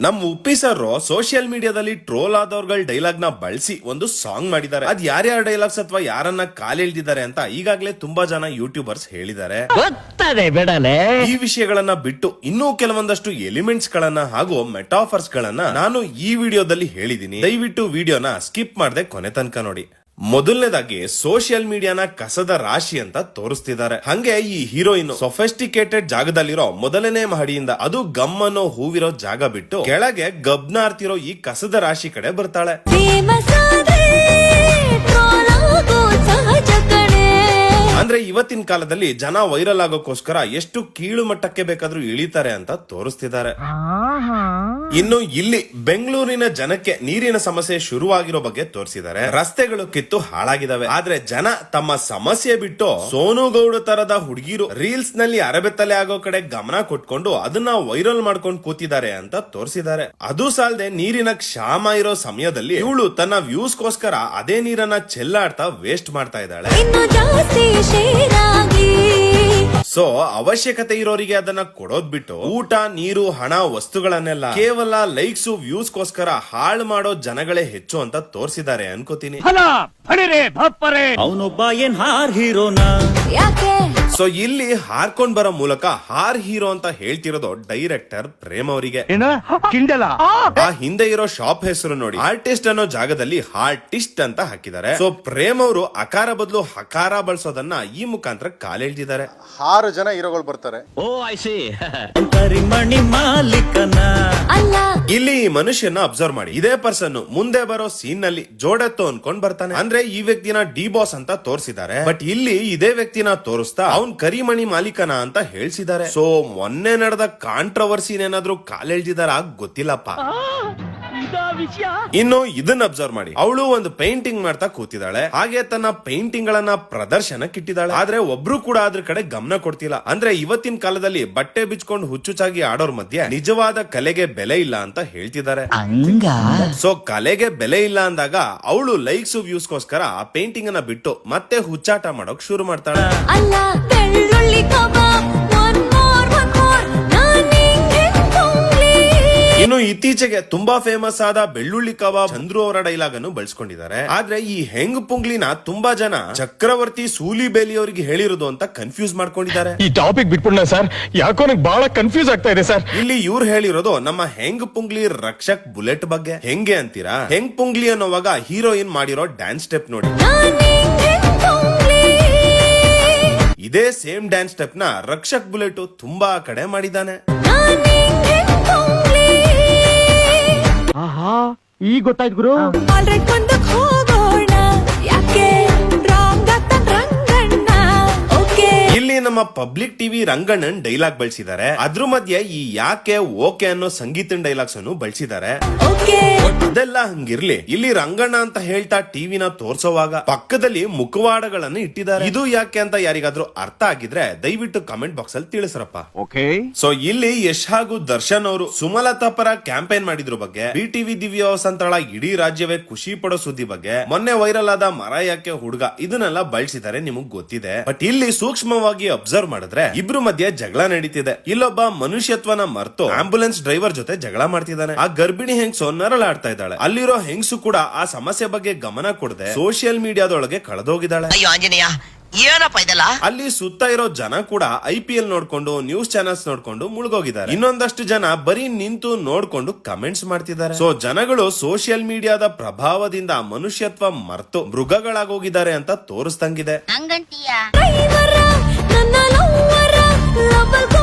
ನಮ್ಮ Uppi sir social ಮೀಡಿಯಾದಲ್ಲಿ troll ಆದವ್ರಗಳ dialogue ನ ಬಳಸಿ ಒಂದು ಸಾಂಗ್ ಮಾಡಿದ್ದಾರೆ. ಅದ್ ಯಾರ್ಯಾರ ಡೈಲಾಗ್ಸ್ ಅಥವಾ ಯಾರನ್ನ ಕಾಲೆಳ್ದಿದ್ದಾರೆ ಅಂತ ಈಗಾಗಲೇ ತುಂಬಾ ಜನ ಯೂಟ್ಯೂಬರ್ಸ್ ಹೇಳಿದ್ದಾರೆ. ಈ ವಿಷಯಗಳನ್ನ ಬಿಟ್ಟು ಇನ್ನೂ ಕೆಲವೊಂದಷ್ಟು ಎಲಿಮೆಂಟ್ಸ್ ಗಳನ್ನ ಹಾಗೂ ಮೆಟಾಫರ್ಸ್ ಗಳನ್ನ ನಾನು ಈ ವಿಡಿಯೋದಲ್ಲಿ ಹೇಳಿದೀನಿ. ದಯವಿಟ್ಟು ವಿಡಿಯೋನ ಸ್ಕಿಪ್ ಮಾಡದೆ ಕೊನೆ ತನಕ ನೋಡಿ. ಮೊದಲನೇದಾಗಿ ಸೋಷಿಯಲ್ ಮೀಡಿಯಾನ ಕಸದ ರಾಶಿ ಅಂತ ತೋರಿಸ್ತಿದ್ದಾರೆ. ಹಂಗೆ ಈ ಹೀರೋಯಿನ್ ಸೊಫೆಸ್ಟಿಕೇಟೆಡ್ ಜಾಗದಲ್ಲಿರೋ ಮೊದಲನೇ ಮಹಡಿಯಿಂದ, ಅದು ಗಮ್ ಅನ್ನೋ ಹೂವಿರೋ ಜಾಗ ಬಿಟ್ಟು ಕೆಳಗೆ ಗಬ್ನಾರ್ತಿರೋ ಈ ಕಸದ ರಾಶಿ ಕಡೆ ಬರ್ತಾಳೆ. ಅಂದ್ರೆ ಇವತ್ತಿನ ಕಾಲದಲ್ಲಿ ಜನ ವೈರಲ್ ಆಗೋಕೋಸ್ಕರ ಎಷ್ಟು ಕೀಳು ಮಟ್ಟಕ್ಕೆ ಬೇಕಾದ್ರೂ ಇಳಿತಾರೆ ಅಂತ ತೋರಿಸ್ತಿದ್ದಾರೆ. ಇನ್ನು ಇಲ್ಲಿ ಬೆಂಗಳೂರಿನ ಜನಕ್ಕೆ ನೀರಿನ ಸಮಸ್ಯೆ ಶುರುವಾಗಿರೋ ಬಗ್ಗೆ ತೋರಿಸಿದ್ದಾರೆ. ರಸ್ತೆಗಳು ಕಿತ್ತು ಹಾಳಾಗಿದಾವೆ. ಆದ್ರೆ ಜನ ತಮ್ಮ ಸಮಸ್ಯೆ ಬಿಟ್ಟು ಸೋನು ಗೌಡ ತರದ ಹುಡುಗಿರು ರೀಲ್ಸ್ ನಲ್ಲಿ ಅರಬೆತ್ತಲೆ ಆಗೋ ಕಡೆ ಗಮನ ಕೊಟ್ಕೊಂಡು ಅದನ್ನ ವೈರಲ್ ಮಾಡ್ಕೊಂಡು ಕೂತಿದ್ದಾರೆ ಅಂತ ತೋರಿಸಿದ್ದಾರೆ. ಅದು ಸಾಲದೆ ನೀರಿನ ಕ್ಷಾಮ ಇರೋ ಸಮಯದಲ್ಲಿ ಇವಳು ತನ್ನ ವ್ಯೂಸ್ ಗೋಸ್ಕರ ಅದೇ ನೀರನ್ನ ಚೆಲ್ಲಾಡ್ತಾ ವೇಸ್ಟ್ ಮಾಡ್ತಾ ಇದ್ದಾಳೆ. ಸೊ ಅವಶ್ಯಕತೆ ಇರೋರಿಗೆ ಅದನ್ನ ಕೊಡೋದ್ ಬಿಟ್ಟು ಊಟ, ನೀರು, ಹಣ, ವಸ್ತುಗಳನ್ನೆಲ್ಲ ಕೇವಲ ಲೈಕ್ಸ್, ವ್ಯೂಸ್ ಗೋಸ್ಕರ ಹಾಳು ಮಾಡೋ ಜನಗಳೇ ಹೆಚ್ಚು ಅಂತ ತೋರಿಸಿದ್ದಾರೆ ಅನ್ಕೋತೀನಿ. ಅವನೊಬ್ಬ ಏನ್ ಹಾರ್ ಹೀರೋನ. ಸೊ ಇಲ್ಲಿ ಹಾರ್ಕೊಂಡ್ ಬರೋ ಮೂಲಕ ಹಾರ್ ಹೀರೋ ಅಂತ ಹೇಳ್ತಿರೋದು ಡೈರೆಕ್ಟರ್ ಪ್ರೇಮ್ ಅವರಿಗೆ. ಆ ಹಿಂದೆ ಇರೋ ಶಾಪ್ ಹೆಸರು ನೋಡಿ, ಆರ್ಟಿಸ್ಟ್ ಅನ್ನೋ ಜಾಗದಲ್ಲಿ ಹಾರ್ಟಿಸ್ಟ್ ಅಂತ ಹಾಕಿದ್ದಾರೆ. ಸೊ ಪ್ರೇಮ್ ಅವರು ಅಕಾರ ಬದಲು ಹಕಾರ ಬಳಸೋದನ್ನ ಈ ಮುಖಾಂತರ ಕಾಲೆಳ್ದಿದ್ದಾರೆ. 6 ಜನ ಹೀರೋಗಳು ಬರ್ತಾರೆ. ಓ ಐ ಸಿ ಕರಿಮಣಿ ಮಾಲೀಕನ. ಇಲ್ಲಿ ಈ ಮನುಷ್ಯನ ಅಬ್ಸರ್ವ್ ಮಾಡಿ. ಇದೇ ಪರ್ಸನ್ ಮುಂದೆ ಬರೋ ಸೀನ್ ನಲ್ಲಿ ಜೋಡೆತ್ತು ಅನ್ಕೊಂಡ್ ಬರ್ತಾನೆ. ಅಂದ್ರೆ ಈ ವ್ಯಕ್ತಿನ ಡಿ ಬಾಸ್ ಅಂತ ತೋರಿಸಿದ್ದಾರೆ. ಬಟ್ ಇಲ್ಲಿ ಇದೇ ವ್ಯಕ್ತಿನ ತೋರಿಸ್ತಾ ಅವ್ನ್ ಕರಿಮಣಿ ಮಾಲೀಕನ ಅಂತ ಹೇಳ್ಸಿದ್ದಾರೆ. ಸೊ ಮೊನ್ನೆ ನಡೆದ ಕಾಂಟ್ರವರ್ಸಿನೇನಾದ್ರೂ ಕಾಲೆಳ್ದಿದಾರ ಗೊತ್ತಿಲ್ಲಪ್ಪ. ಇನ್ನು ಇದನ್ನ ಅಬ್ಸರ್ವ್ ಮಾಡಿ. ಅವಳು ಒಂದು ಪೇಂಟಿಂಗ್ ಮಾಡ್ತಾ ಕೂತಿದ್ದಾಳೆ. ಹಾಗೆ ತನ್ನ ಪೇಂಟಿಂಗ್ ಗಳನ್ನ ಪ್ರದರ್ಶನಕ್ಕೆ ಇಟ್ಟಿದ್ದಾಳೆ. ಆದ್ರೆ ಒಬ್ರು ಕೂಡ ಅದ್ರ ಕಡೆ ಗಮನ ಕೊಡ್ತಿಲ್ಲ. ಅಂದ್ರೆ ಇವತ್ತಿನ ಕಾಲದಲ್ಲಿ ಬಟ್ಟೆ ಬಿಚ್ಕೊಂಡು ಹುಚ್ಚುಚಾಗಿ ಆಡೋರ್ ಮಧ್ಯೆ ನಿಜವಾದ ಕಲೆಗೆ ಬೆಲೆ ಇಲ್ಲ ಅಂತ ಹೇಳ್ತಿದ್ದಾರೆ. ಸೊ ಕಲೆಗೆ ಬೆಲೆ ಇಲ್ಲ ಅಂದಾಗ ಅವಳು ಲೈಕ್ಸ್, ವ್ಯೂಸ್ ಗೋಸ್ಕರ ಆ ಪೇಂಟಿಂಗ್ ಅನ್ನ ಬಿಟ್ಟು ಮತ್ತೆ ಹುಚ್ಚಾಟ ಮಾಡೋಕ್ ಶುರು ಮಾಡ್ತಾಳೆ. ಇನ್ನು ಇತ್ತೀಚೆಗೆ ತುಂಬಾ ಫೇಮಸ್ ಆದ ಬೆಳ್ಳುಳ್ಳಿ ಕಬಾಬ್ ಚಂದ್ರು ಅವರ ಡೈಲಾಗ್ ಅನ್ನು ಬಳಸ್ಕೊಂಡಿದ್ದಾರೆ. ಆದ್ರೆ ಈ ಹೆಂಗ್ ಪುಂಗ್ಲಿನ ತುಂಬಾ ಜನ ಚಕ್ರವರ್ತಿ ಸೂಲಿಬೇಲಿ ಅವರಿಗೆ ಹೇಳಿರೋದು ಅಂತ ಕನ್ಫ್ಯೂಸ್ ಮಾಡ್ಕೊಂಡಿದ್ದಾರೆ. ಈ ಟಾಪಿಕ್ ಬಿಟ್ಬಿಡ್ಲ ಸರ್, ಯಾಕೋ ನನಗೆ ಬಹಳ ಕನ್ಫ್ಯೂಸ್ ಆಗ್ತಾ ಇದೆ ಸರ್. ಇಲ್ಲಿ ಇವ್ರು ಹೇಳಿರೋದು ನಮ್ಮ ಹೆಂಗ್ ಪುಂಗ್ಲಿ ರಕ್ಷಕ್ ಬುಲೆಟ್ ಬಗ್ಗೆ. ಹೆಂಗೆ ಅಂತೀರಾ? ಹೆಂಗ್ ಪುಂಗ್ಲಿ ಅನ್ನೋವಾಗ ಹೀರೋಯಿನ್ ಮಾಡಿರೋ ಡ್ಯಾನ್ಸ್ ಸ್ಟೆಪ್ ನೋಡಿ. ಇದೇ ಸೇಮ್ ಡ್ಯಾನ್ಸ್ ಸ್ಟೆಪ್ ನ ರಕ್ಷಕ್ ಬುಲೆಟ್ ತುಂಬಾ ಕಡೆ ಮಾಡಿದ್ದಾನೆ. ಈಗ ಗೊತ್ತಾಯ್ತು ಗುರು. ಇಲ್ಲಿ ನಮ್ಮ ಪಬ್ಲಿಕ್ ಟಿವಿ ರಂಗಣ್ಣನ್ ಡೈಲಾಗ್ ಬಳಸಿದ್ದಾರೆ. ಅದ್ರ ಮಧ್ಯೆ ಈ ಯಾಕೆ ಓಕೆ ಅನ್ನೋ ಸಂಗೀತನ ಡೈಲಾಗ್ಸ್ ಅನ್ನು ಬಳಸಿದ್ದಾರೆ. ಅದೆಲ್ಲ ಹಂಗಿರ್ಲಿ, ಇಲ್ಲಿ ರಂಗಣ್ಣ ಅಂತ ಹೇಳ್ತಾ ಟಿವಿನ ತೋರ್ಸೋವಾಗ ಪಕ್ಕದಲ್ಲಿ ಮುಖವಾಡಗಳನ್ನು ಇಟ್ಟಿದ್ದಾರೆ. ಇದು ಯಾಕೆ ಅಂತ ಯಾರಿಗಾದ್ರೂ ಅರ್ಥ ಆಗಿದ್ರೆ ದಯವಿಟ್ಟು ಕಮೆಂಟ್ ಬಾಕ್ಸ್ ಅಲ್ಲಿ ತಿಳಿಸ್ರಪ್ಪ. ಸೊ ಇಲ್ಲಿ ಯಶ್ ಹಾಗೂ ದರ್ಶನ್ ಅವರು ಸುಮಲತಾ ಪರ ಕ್ಯಾಂಪೇನ್ ಮಾಡಿದ್ರ ಬಗ್ಗೆ, BTV ದಿವ್ಯ ವಸಂತಳ ಇಡೀ ರಾಜ್ಯವೇ ಖುಷಿ ಪಡೋ ಸುದ್ದಿ ಬಗ್ಗೆ, ಮೊನ್ನೆ ವೈರಲ್ ಆದ ಮರ ಯಾಕೆ ಹುಡುಗ, ಇದನ್ನೆಲ್ಲ ಬಳಸಿದ್ದಾರೆ. ನಿಮಗ್ ಗೊತ್ತಿದೆ. ಬಟ್ ಇಲ್ಲಿ ಸೂಕ್ಷ್ಮವಾಗಿ ಅಬ್ಸರ್ವ್ ಮಾಡಿದ್ರೆ ಇಬ್ರು ಮಧ್ಯೆ ಜಗಳ ನಡೀತಿದೆ. ಇಲ್ಲೊಬ್ಬ ಮನುಷ್ಯತ್ವನ ಮರ್ತು ಆಂಬುಲೆನ್ಸ್ ಡ್ರೈವರ್ ಜೊತೆ ಜಗಳ ಮಾಡ್ತಿದ್ದಾನೆ. ಆ ಗರ್ಭಿಣಿ ಹೆಂಗ್ಸು ನರಳಾಡ್ತಾ ಇದ್ದಾಳೆ. ಅಲ್ಲಿರೋ ಹೆಂಗ್ಸು ಕೂಡ ಆ ಸಮಸ್ಯೆ ಬಗ್ಗೆ ಗಮನ ಕೊಡದೆ ಸೋಷಿಯಲ್ ಮೀಡಿಯಾದೊಳಗೆ ಕಳೆದೋಗಿದ್ದಾಳೆ. ಅಲ್ಲಿ ಸುತ್ತ ಇರೋ ಜನ ಕೂಡ IPL ನೋಡ್ಕೊಂಡು, ನ್ಯೂಸ್ ಚಾನೆಲ್ಸ್ ನೋಡ್ಕೊಂಡು ಮುಳುಗೋಗಿದ್ದಾರೆ. ಇನ್ನೊಂದಷ್ಟು ಜನ ಬರೀ ನಿಂತು ನೋಡ್ಕೊಂಡು ಕಮೆಂಟ್ಸ್ ಮಾಡ್ತಿದ್ದಾರೆ. ಸೊ ಜನಗಳು ಸೋಷಿಯಲ್ ಮೀಡಿಯಾದ ಪ್ರಭಾವದಿಂದ ಮನುಷ್ಯತ್ವ ಮರ್ತು ಮೃಗಗಳಾಗೋಗಿದ್ದಾರೆ ಅಂತ ತೋರಿಸ್ದಂಗಿದೆ.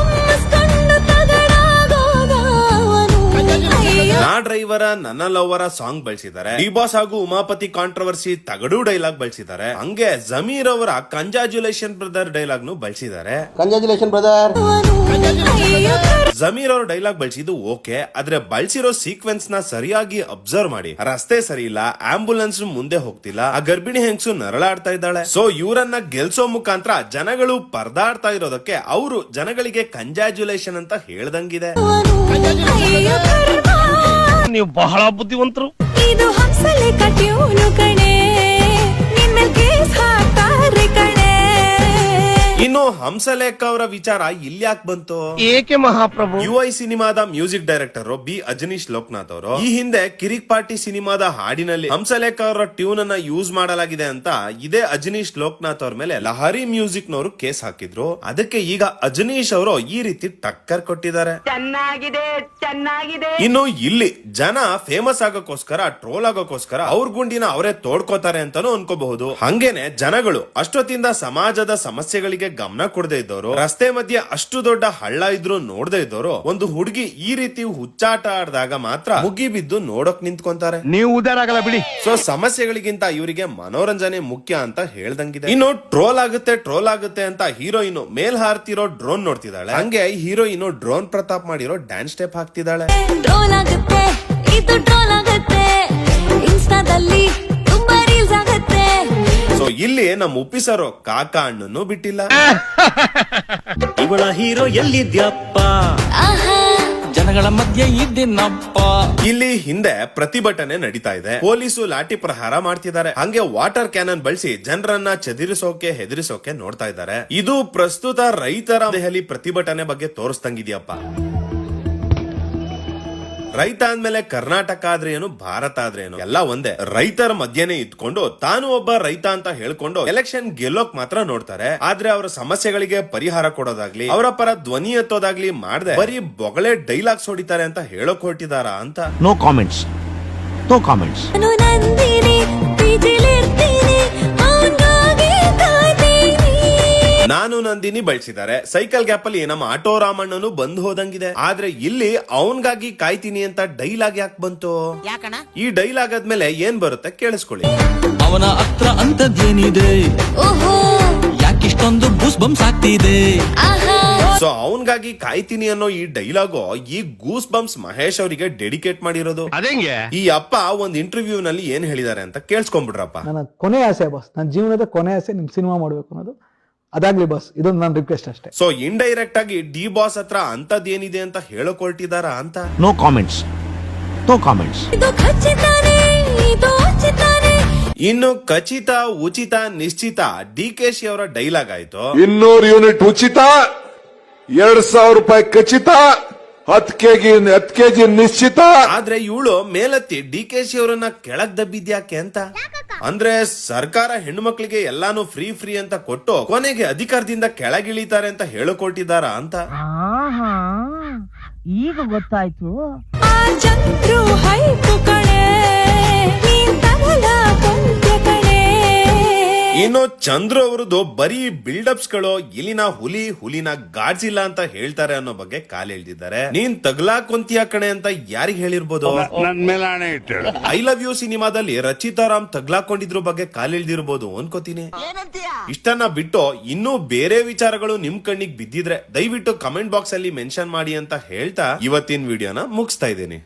ನಾ ಡ್ರೈವರ ನನ್ನ ಲವ್ವರ ಸಾಂಗ್ ಬಳಸಿದ್ದಾರೆ. ಡಿ ಬಾಸ್ ಹಾಗೂ ಉಮಾಪತಿ ಕಾಂಟ್ರವರ್ಸಿ ತಗಡು ಡೈಲಾಗ್ ಬಳಸಿದ್ದಾರೆ. ಹಂಗೆ ಜಮೀರ್ ಅವರ ಕಂಜಾಜುಲೇಷನ್ ಬ್ರದರ್ ಡೈಲಾಗ್ ನು ಬಳಸಿದ್ದಾರೆ. Congratulation brother. ಜಮೀರ್ ಅವ್ರ ಡೈಲಾಗ್ ಬಳಸಿದ್ದು ಓಕೆ, ಆದ್ರೆ ಬಳಸಿರೋ ಸೀಕ್ವೆನ್ಸ್ ನ ಸರಿಯಾಗಿ ಅಬ್ಸರ್ವ್ ಮಾಡಿ. ರಸ್ತೆ ಸರಿ ಇಲ್ಲ, ಆಂಬುಲೆನ್ಸ್ ಮುಂದೆ ಹೋಗ್ತಿಲ್ಲ, ಆ ಗರ್ಭಿಣಿ ಹೆಂಗ್ಸು ನರಳಾಡ್ತಾ ಇದ್ದಾಳೆ. ಸೊ ಇವರನ್ನ ಗೆಲ್ಸೋ ಮುಖಾಂತರ ಜನಗಳು ಪರದಾಡ್ತಾ ಇರೋದಕ್ಕೆ ಅವರು ಜನಗಳಿಗೆ ಕಂಜಾಜುಲೇಷನ್ ಅಂತ ಹೇಳ್ದಂಗಿದೆ. ನೀವು ಬಹಳ ಬುದ್ಧಿವಂತರು. ಇದು ಹಂಸಲೆ ಕಟ್ಯೂನು ಕಣೆ, ನಿನ್ನ ಕೇಸ್ ಹಾಕ್ತಾರೆ ಕಣೆ. ಇನ್ನು ಹಂಸಲೇಖ ಅವರ ವಿಚಾರ ಇಲ್ಲಿ ಯಾಕೆ ಬಂತು? ಏಕೆ ಮಹಾಪ್ರಭು? UI ಸಿನಿಮಾದ music director B Ajaneesh Loknath ಅವರು ಈ ಹಿಂದೆ ಕಿರಿಕ್ ಪಾರ್ಟಿ ಸಿನಿಮಾದ ಹಾಡಿನಲ್ಲಿ ಹಂಸಲೇಖ ಅವರ ಟ್ಯೂನ್ ಅನ್ನ ಯೂಸ್ ಮಾಡಲಾಗಿದೆ ಅಂತ ಇದೇ ಅಜನೀಶ್ ಲೋಕನಾಥ್ ಅವ್ರ ಮೇಲೆ ಲಹರಿ ಮ್ಯೂಸಿಕ್ ನವರು ಕೇಸ್ ಹಾಕಿದ್ರು. ಅದಕ್ಕೆ ಈಗ ಅಜನೀಶ್ ಅವರು ಈ ರೀತಿ ಟಕ್ಕರ್ ಕೊಟ್ಟಿದ್ದಾರೆ. ಇನ್ನು ಇಲ್ಲಿ ಜನ ಫೇಮಸ್ ಆಗೋಕೋಸ್ಕರ ಟ್ರೋಲ್ ಆಗೋಕೋಸ್ಕರ ಅವ್ರ ಗುಂಡಿನ ಅವರೇ ತೋಡ್ಕೋತಾರೆ ಅಂತಾನು ಅನ್ಕೋಬಹುದು. ಹಂಗೇನೆ ಜನಗಳು ಅಷ್ಟೊತ್ತಿಂದ ಸಮಾಜದ ಸಮಸ್ಯೆಗಳಿಗೆ ಗಮನ ಕೊಡದೇ ಇದ್ದವರು, ರಸ್ತೆ ಮಧ್ಯೆ ಅಷ್ಟು ದೊಡ್ಡ ಹಳ್ಳ ಇದ್ರು ನೋಡದೇ ಇದ್ದವರು, ಒಂದು ಹುಡುಗಿ ಈ ರೀತಿ ಹುಚ್ಚಾಟ ಆಡಿದಾಗ ಮಾತ್ರ ಮುಗಿ ಬಿದ್ದು ನೋಡಕ್ ನಿಂತ್ಕೊಂತಾರೆ. ನೀವು ಉದಾರ ಆಗಲ್ಲ ಬಿಡಿ. ಸೊ ಸಮಸ್ಯೆಗಳಿಗಿಂತ ಇವರಿಗೆ ಮನೋರಂಜನೆ ಮುಖ್ಯ ಅಂತ ಹೇಳ್ದಂಗಿದೆ. ಇನ್ನು ಟ್ರೋಲ್ ಆಗುತ್ತೆ ಅಂತ ಹೀರೋಯಿನ್ ಮೇಲ್ ಹಾರ್ತಿರೋ ಡ್ರೋನ್ ನೋಡ್ತಿದ್ದಾಳೆ. ಹಂಗೆ ಹೀರೋಯಿನ್ ಡ್ರೋನ್ ಪ್ರತಾಪ್ ಮಾಡಿರೋ ಡ್ಯಾನ್ಸ್ ಸ್ಟೆಪ್ ಹಾಕ್ತಿದ್ದಾಳೆ. ಟ್ರೋಲ್ ಆಗುತ್ತೆ, ಇದು ಟ್ರೋಲ್ ಆಗುತ್ತೆ, ಇನ್ಸ್ಟಾದಲ್ಲಿ ತುಂಬಾ ರೀಲ್ಸ್ ಆಗುತ್ತೆ. ಸೊ ಇಲ್ಲಿ ನಮ್ಮ ಉಪ್ಪಿಸರೋ ಕಾಕ ಅಣ್ಣನ್ನು ಬಿಟ್ಟಿಲ್ಲ. ಇವಳ ಹೀರೋ ಎಲ್ಲಿದ್ಯಪ್ಪ, ಆಹಾ, ಜನಗಳ ಮಧ್ಯೆ ಇದ್ದೀನಪ್ಪ. ಇಲ್ಲಿ ಹಿಂದೆ ಪ್ರತಿಭಟನೆ ನಡೀತಾ ಇದೆ. ಪೊಲೀಸು ಲಾಠಿ ಪ್ರಹಾರ ಮಾಡ್ತಿದ್ದಾರೆ. ಹಂಗೆ ವಾಟರ್ ಕ್ಯಾನನ್ ಬಳಸಿ ಜನರನ್ನ ಚದುರಿಸೋಕೆ ಹೆದರಿಸೋಕೆ ನೋಡ್ತಾ ಇದ್ದಾರೆ. ಇದು ಪ್ರಸ್ತುತ ರೈತರ ದೆಹಲಿ ಪ್ರತಿಭಟನೆ ಬಗ್ಗೆ ತೋರಿಸ್ದಂಗಿದ್ಯಪ್ಪ. ರೈತ ಅಂದ್ಮೇಲೆ ಕರ್ನಾಟಕ ಆದ್ರೆ ಏನು, ಭಾರತ ಆದ್ರೆ ಏನು, ಎಲ್ಲ ಒಂದೇ. ರೈತರ ಮಧ್ಯೆನೆ ಇದ್ಕೊಂಡು ತಾನು ಒಬ್ಬ ರೈತ ಅಂತ ಹೇಳ್ಕೊಂಡು ಎಲೆಕ್ಷನ್ ಗೆಲ್ಲೋಕ್ ಮಾತ್ರ ನೋಡ್ತಾರೆ. ಆದ್ರೆ ಅವರ ಸಮಸ್ಯೆಗಳಿಗೆ ಪರಿಹಾರ ಕೊಡೋದಾಗ್ಲಿ, ಅವರ ಪರ ಧ್ವನಿ ಎತ್ತೋದಾಗ್ಲಿ ಮಾಡದೆ ಬರೀ ಬೊಗಳೆ ಡೈಲಾಗ್ಸ್ ಹೊಡಿತಾರೆ ಅಂತ ಹೇಳೋಕ್ ಹೊರಟಿದಾರ ಅಂತ. No comments, no comments. ನಾನು ನಂದಿನಿ, ಬೀದಿಲಿರ್ತೀನಿ, ಅವ್ನ್ಗಾಗಿ ಕಾಯ್ತೀನಿ. ನಾನು ನಂದಿನಿ ಬಳಸಿದ್ದಾರೆ. ಸೈಕಲ್ ಗ್ಯಾಪ್ ಅಲ್ಲಿ ನಮ್ಮ ಆಟೋ ರಾಮಣ್ಣನು ಬಂದ್ ಹೋದಂಗಿದೆ. ಆದ್ರೆ ಇಲ್ಲಿ ಅವನ್ಗಾಗಿ ಕಾಯ್ತೀನಿ ಅಂತ ಡೈಲಾಗ್ ಯಾಕೆ ಬಂತು? ಈ ಡೈಲಾಗ್ ಆದ್ಮೇಲೆ ಏನ್ ಬರುತ್ತೆ ಕೇಳಿಸ್ಕೊಳ್ಳಿ. ಅವನ ಹತ್ರ ಅಂತದ್ದೇನಿದೆ, ಓಹೋ, ಯಾಕಿಷ್ಟೊಂದು ಬೂಸ್ ಬಂಪ್ಸ್ ಆಗ್ತಿದೆ. ಆಹಾ, ಸೊ ಅವನ್ಗಾಗಿ ಕಾಯ್ತೀನಿ ಅನ್ನೋ ಈ ಡೈಲಾಗು ಈ ಗೂಸ್ ಬಂಪ್ಸ್ ಮಹೇಶ್ ಅವರಿಗೆ ಡೆಡಿಕೇಟ್ ಮಾಡಿರೋದು. ಅದೇಂಗೆ? ಈ ಅಪ್ಪ ಒಂದ್ ಇಂಟರ್ವ್ಯೂ ನಲ್ಲಿ ಏನ್ ಹೇಳಿದ್ದಾರೆ ಅಂತ ಕೇಳಿಸ್ಕೊಂಡ್ಬಿಡ್ರಪ್ಪ. ನನ್ನ ಕೊನೆ ಆಸೆ ಬಸ್, ನನ್ನ ಜೀವನದ ಕೊನೆ ಆಸೆ ನಿಮ್ ಸಿನಿಮಾ ಮಾಡ್ಬೇಕು ಅನ್ನೋದು. ಅದಾಗ್ಲಿ ಬಸ್, ಇದೊಂದು ನನ್ನ ರಿಕ್ವೆಸ್ಟ್ ಅಷ್ಟೇ. ಸೊ ಇಂಡೈರೆಕ್ಟ್ ಆಗಿ ಡಿ ಬಾಸ್ ಹತ್ರ ಅಂತದ್ದೇನಿದೆ ಅಂತ ಹೇಳಕೊಳ್ತಿದಾರ ಅಂತ. No comments, no comments. ಇದು ಖಚಿತಾನೆ, ಇದು ಉಚಿತಾನೆ. ಇನ್ನು ಖಚಿತ, ಉಚಿತ, ನಿಶ್ಚಿತ DKಶಿ ಅವರ ಡೈಲಾಗ್ ಆಯ್ತು. 200 ಯೂನಿಟ್ ಉಚಿತ, 2,000 ರೂಪಾಯಿ ಖಚಿತ, 10 ಕೆಜಿ ನಿಶ್ಚಿತ. ಆದ್ರೆ ಇವಳು ಮೇಲತ್ತಿ DKಶಿ ಅವರನ್ನ ಕೆಳಗ್ ದಬ್ಬಿದ್ಯಾಕೆ ಅಂತ. ಅಂದ್ರೆ ಸರ್ಕಾರ ಹೆಣ್ಣು ಮಕ್ಳಿಗೆ ಎಲ್ಲಾನು ಫ್ರೀ ಅಂತ ಕೊಟ್ಟು ಕೊನೆಗೆ ಅಧಿಕಾರದಿಂದ ಕೆಳಗಿಳಿತಾರೆ ಅಂತ ಹೇಳಕೊಟ್ಟಿದಾರ ಅಂತ. ಈಗ ಗೊತ್ತಾಯ್ತು. ಆ ಚಂದ್ರು ಹೈಟು ಕಣೆ, ನೀನ್ ತಗಲ ಕೊಂಟೆ ಕಣೆ. ಇನ್ನು ಚಂದ್ರು ಅವರದು ಬರೀ ಬಿಲ್ಡಪ್ಸ್ ಗಳು ಇಲ್ಲಿನ ಹುಲಿನ ಗಾಡ್ಸಿಲ್ಲ ಅಂತ ಹೇಳ್ತಾರೆ ಅನ್ನೋ ಬಗ್ಗೆ ಕಾಲೆಳ್ದಿದ್ದಾರೆ. ನೀನ್ ತಗ್ಲಾಕೊಂತಿಯ ಕಣೆ ಅಂತ ಯಾರಿಗ್ ಹೇಳಿರ್ಬೋದು? ಐ ಲವ್ ಯು ಸಿನಿಮಾದಲ್ಲಿ ರಚಿತಾ ರಾಮ್ ತಗ್ಲಾಕೊಂಡಿದ್ರ ಬಗ್ಗೆ ಕಾಲೆಳ್ದಿರ್ಬೋದು ಅನ್ಕೋತೀನಿ. ಇಷ್ಟನ್ನ ಬಿಟ್ಟು ಇನ್ನೂ ಬೇರೆ ವಿಚಾರಗಳು ನಿಮ್ ಕಣ್ಣಿಗೆ ಬಿದ್ದಿದ್ರೆ ದಯವಿಟ್ಟು ಕಮೆಂಟ್ ಬಾಕ್ಸ್ ಅಲ್ಲಿ ಮೆನ್ಷನ್ ಮಾಡಿ ಅಂತ ಹೇಳ್ತಾ ಇವತ್ತಿನ ವಿಡಿಯೋನ ಮುಗಿಸ್ತಾ ಇದ್ದೀನಿ.